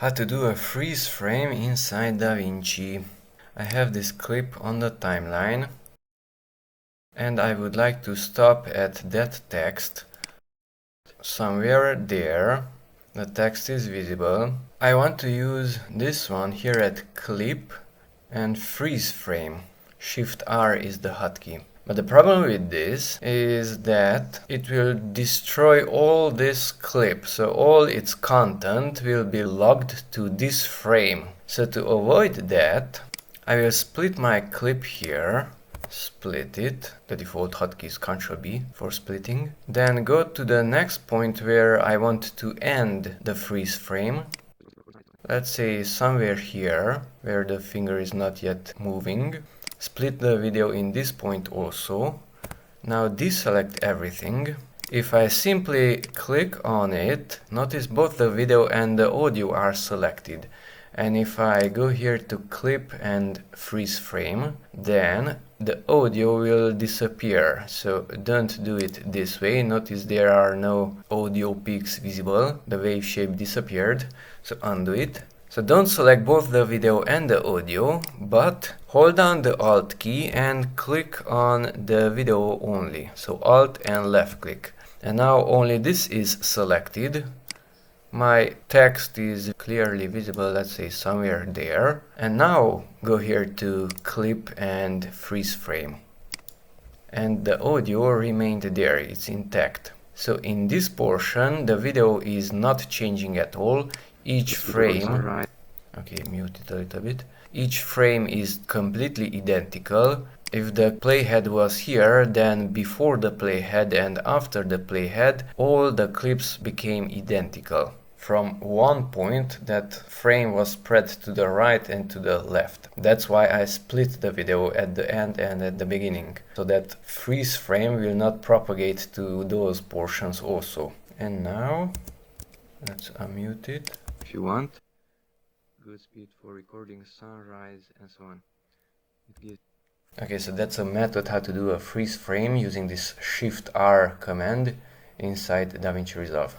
How to do a freeze frame inside Davinci. I have this clip on the timeline and I would like to stop at that text. Somewhere there the text is visible. I want to use this one here at clip and freeze frame. Shift R is the hotkey. But the problem with this is that it will destroy all this clip, so all its content will be logged to this frame. So to avoid that, I will split my clip here, split it, the default hotkey is Ctrl B for splitting, then go to the next point where I want to end the freeze frame. Let's say somewhere here, where the finger is not yet moving. Split the video in this point also. Now deselect everything. If I simply click on it, notice both the video and the audio are selected. And if I go here to clip and freeze frame, then the audio will disappear. So don't do it this way. Notice there are no audio peaks visible. The wave shape disappeared. So undo it. So don't select both the video and the audio, but hold down the Alt key and click on the video only. So Alt and left click. And now only this is selected. My text is clearly visible, let's say somewhere there. And now go here to clip and freeze frame. And the audio remained there, it's intact. So in this portion, the video is not changing at all. Each frame, okay, mute it a little bit. Each frame is completely identical. If the playhead was here, then before the playhead and after the playhead, all the clips became identical. From one point, that frame was spread to the right and to the left. That's why I split the video at the end and at the beginning, so that freeze frame will not propagate to those portions also. And now, let's unmute it if you want. Good speed for recording sunrise and so on. Okay, so that's a method how to do a freeze frame using this Shift R command inside Davinci Resolve.